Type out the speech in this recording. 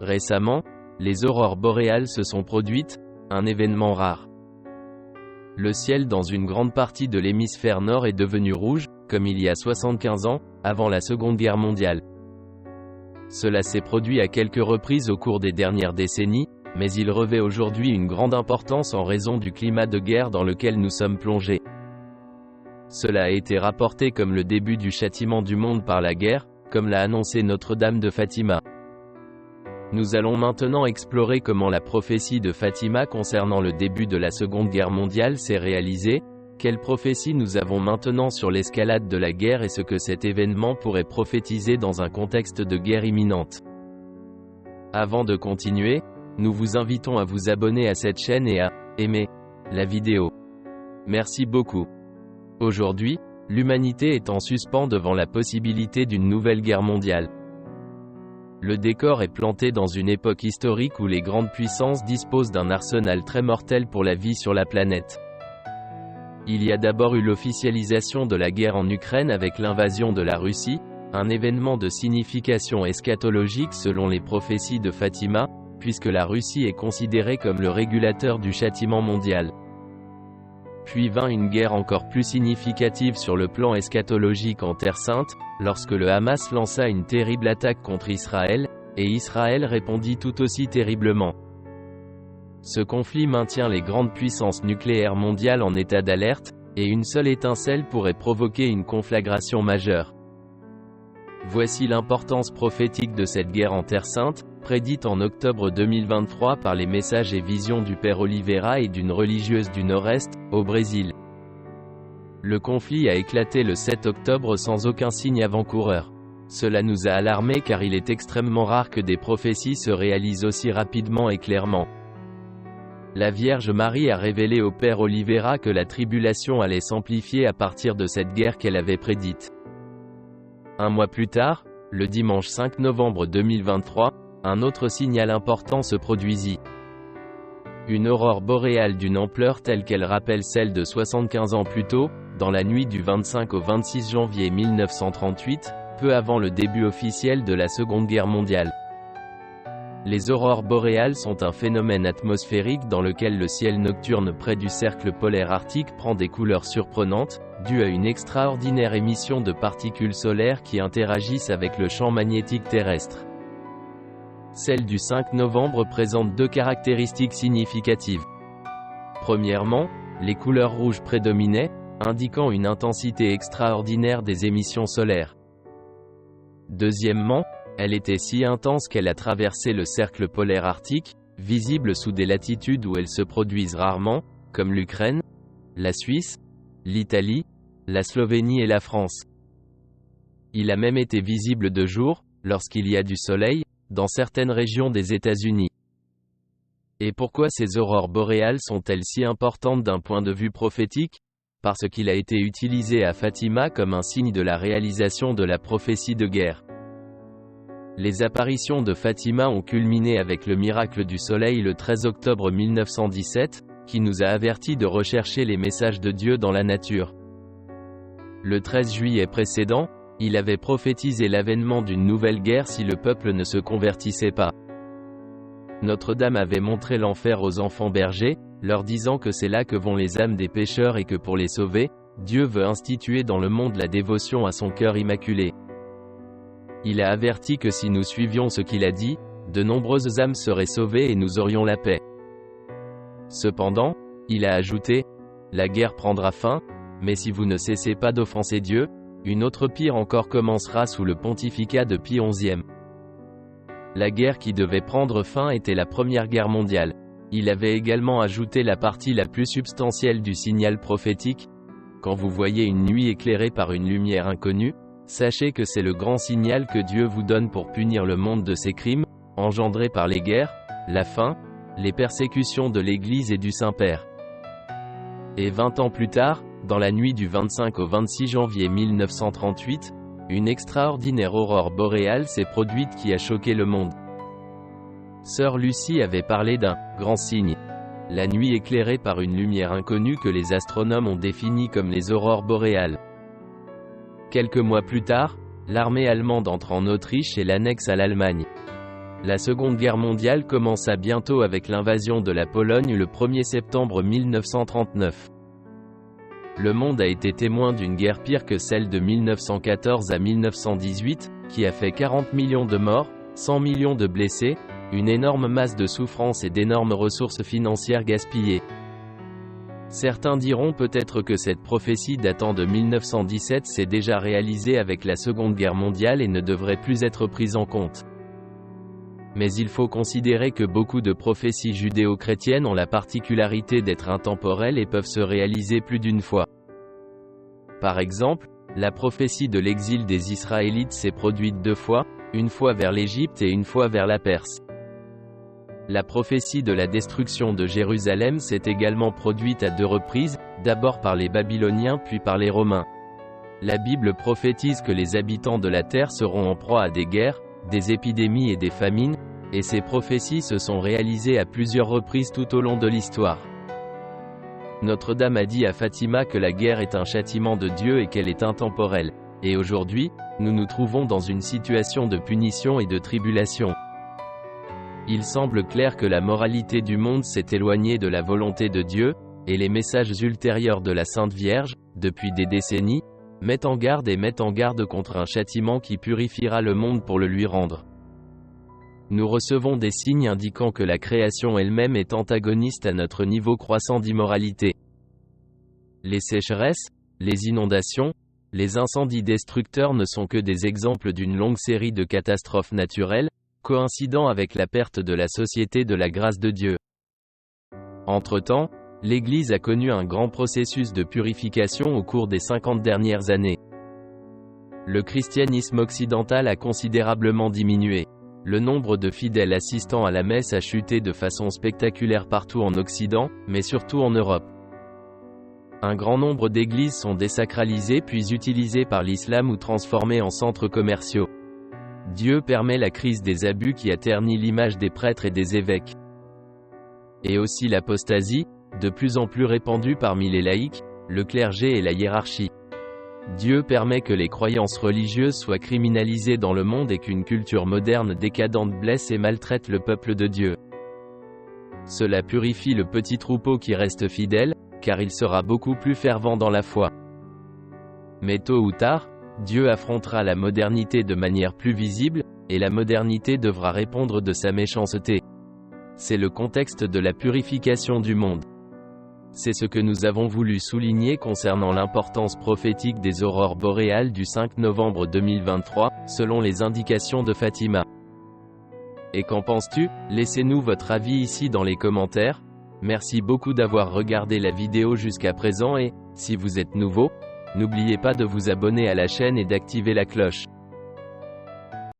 Récemment, les aurores boréales se sont produites, un événement rare. Le ciel dans une grande partie de l'hémisphère nord est devenu rouge, comme il y a 75 ans, avant la Seconde Guerre mondiale. Cela s'est produit à quelques reprises au cours des dernières décennies, mais il revêt aujourd'hui une grande importance en raison du climat de guerre dans lequel nous sommes plongés. Cela a été rapporté comme le début du châtiment du monde par la guerre, comme l'a annoncé Notre-Dame de Fatima. Nous allons maintenant explorer comment la prophétie de Fatima concernant le début de la Seconde Guerre mondiale s'est réalisée, quelle prophétie nous avons maintenant sur l'escalade de la guerre et ce que cet événement pourrait prophétiser dans un contexte de guerre imminente. Avant de continuer, nous vous invitons à vous abonner à cette chaîne et à aimer la vidéo. Merci beaucoup. Aujourd'hui, l'humanité est en suspens devant la possibilité d'une nouvelle guerre mondiale. Le décor est planté dans une époque historique où les grandes puissances disposent d'un arsenal très mortel pour la vie sur la planète. Il y a d'abord eu l'officialisation de la guerre en Ukraine avec l'invasion de la Russie, un événement de signification eschatologique selon les prophéties de Fatima, puisque la Russie est considérée comme le régulateur du châtiment mondial. Puis vint une guerre encore plus significative sur le plan eschatologique en Terre Sainte, lorsque le Hamas lança une terrible attaque contre Israël, et Israël répondit tout aussi terriblement. Ce conflit maintient les grandes puissances nucléaires mondiales en état d'alerte, et une seule étincelle pourrait provoquer une conflagration majeure. Voici l'importance prophétique de cette guerre en Terre Sainte, prédite en octobre 2023 par les messages et visions du Père Oliveira et d'une religieuse du Nord-Est, au Brésil. Le conflit a éclaté le 7 octobre sans aucun signe avant-coureur. Cela nous a alarmés car il est extrêmement rare que des prophéties se réalisent aussi rapidement et clairement. La Vierge Marie a révélé au Père Oliveira que la tribulation allait s'amplifier à partir de cette guerre qu'elle avait prédite. Un mois plus tard, le dimanche 5 novembre 2023, un autre signal important se produisit. Une aurore boréale d'une ampleur telle qu'elle rappelle celle de 75 ans plus tôt, dans la nuit du 25 au 26 janvier 1938, peu avant le début officiel de la Seconde Guerre mondiale. Les aurores boréales sont un phénomène atmosphérique dans lequel le ciel nocturne près du cercle polaire arctique prend des couleurs surprenantes, dues à une extraordinaire émission de particules solaires qui interagissent avec le champ magnétique terrestre. Celle du 5 novembre présente deux caractéristiques significatives. Premièrement, les couleurs rouges prédominaient, indiquant une intensité extraordinaire des émissions solaires. Deuxièmement, elle était si intense qu'elle a traversé le cercle polaire arctique, visible sous des latitudes où elles se produisent rarement, comme l'Ukraine, la Suisse, l'Italie, la Slovénie et la France. Il a même été visible de jour, lorsqu'il y a du soleil, dans certaines régions des États-Unis. Et pourquoi ces aurores boréales sont-elles si importantes d'un point de vue prophétique? Parce qu'il a été utilisé à Fatima comme un signe de la réalisation de la prophétie de guerre. Les apparitions de Fatima ont culminé avec le miracle du soleil le 13 octobre 1917, qui nous a avertis de rechercher les messages de Dieu dans la nature. Le 13 juillet précédent, il avait prophétisé l'avènement d'une nouvelle guerre si le peuple ne se convertissait pas. Notre-Dame avait montré l'enfer aux enfants bergers, leur disant que c'est là que vont les âmes des pécheurs et que pour les sauver, Dieu veut instituer dans le monde la dévotion à son cœur immaculé. Il a averti que si nous suivions ce qu'il a dit, de nombreuses âmes seraient sauvées et nous aurions la paix. Cependant, il a ajouté, « La guerre prendra fin, mais si vous ne cessez pas d'offenser Dieu, une autre pire encore commencera sous le pontificat de Pie XI. » La guerre qui devait prendre fin était la Première Guerre mondiale. Il avait également ajouté la partie la plus substantielle du signal prophétique, « Quand vous voyez une nuit éclairée par une lumière inconnue, sachez que c'est le grand signal que Dieu vous donne pour punir le monde de ses crimes, engendrés par les guerres, la faim, les persécutions de l'Église et du Saint-Père. » Et 20 ans plus tard, dans la nuit du 25 au 26 janvier 1938, une extraordinaire aurore boréale s'est produite qui a choqué le monde. Sœur Lucie avait parlé d'un « grand signe », la nuit éclairée par une lumière inconnue que les astronomes ont définie comme les aurores boréales. Quelques mois plus tard, l'armée allemande entre en Autriche et l'annexe à l'Allemagne. La Seconde Guerre mondiale commença bientôt avec l'invasion de la Pologne le 1er septembre 1939. Le monde a été témoin d'une guerre pire que celle de 1914 à 1918, qui a fait 40 millions de morts, 100 millions de blessés, une énorme masse de souffrance et d'énormes ressources financières gaspillées. Certains diront peut-être que cette prophétie datant de 1917 s'est déjà réalisée avec la Seconde Guerre mondiale et ne devrait plus être prise en compte. Mais il faut considérer que beaucoup de prophéties judéo-chrétiennes ont la particularité d'être intemporelles et peuvent se réaliser plus d'une fois. Par exemple, la prophétie de l'exil des Israélites s'est produite 2 fois, une fois vers l'Égypte et une fois vers la Perse. La prophétie de la destruction de Jérusalem s'est également produite à 2 reprises, d'abord par les Babyloniens puis par les Romains. La Bible prophétise que les habitants de la terre seront en proie à des guerres, des épidémies et des famines, et ces prophéties se sont réalisées à plusieurs reprises tout au long de l'histoire. Notre-Dame a dit à Fatima que la guerre est un châtiment de Dieu et qu'elle est intemporelle. Et aujourd'hui, nous nous trouvons dans une situation de punition et de tribulation. Il semble clair que la moralité du monde s'est éloignée de la volonté de Dieu, et les messages ultérieurs de la Sainte Vierge, depuis des décennies, mettent en garde contre un châtiment qui purifiera le monde pour le lui rendre. Nous recevons des signes indiquant que la création elle-même est antagoniste à notre niveau croissant d'immoralité. Les sécheresses, les inondations, les incendies destructeurs ne sont que des exemples d'une longue série de catastrophes naturelles, coïncidant avec la perte de la société de la grâce de Dieu. Entre-temps, l'Église a connu un grand processus de purification au cours des 50 dernières années. Le christianisme occidental a considérablement diminué. Le nombre de fidèles assistant à la messe a chuté de façon spectaculaire partout en Occident, mais surtout en Europe. Un grand nombre d'églises sont désacralisées puis utilisées par l'islam ou transformées en centres commerciaux. Dieu permet la crise des abus qui a terni l'image des prêtres et des évêques. Et aussi l'apostasie, de plus en plus répandue parmi les laïcs, le clergé et la hiérarchie. Dieu permet que les croyances religieuses soient criminalisées dans le monde et qu'une culture moderne décadente blesse et maltraite le peuple de Dieu. Cela purifie le petit troupeau qui reste fidèle, car il sera beaucoup plus fervent dans la foi. Mais tôt ou tard, Dieu affrontera la modernité de manière plus visible, et la modernité devra répondre de sa méchanceté. C'est le contexte de la purification du monde. C'est ce que nous avons voulu souligner concernant l'importance prophétique des aurores boréales du 5 novembre 2023, selon les indications de Fatima. Et qu'en penses-tu? Laissez-nous votre avis ici dans les commentaires. Merci beaucoup d'avoir regardé la vidéo jusqu'à présent et, si vous êtes nouveau, n'oubliez pas de vous abonner à la chaîne et d'activer la cloche.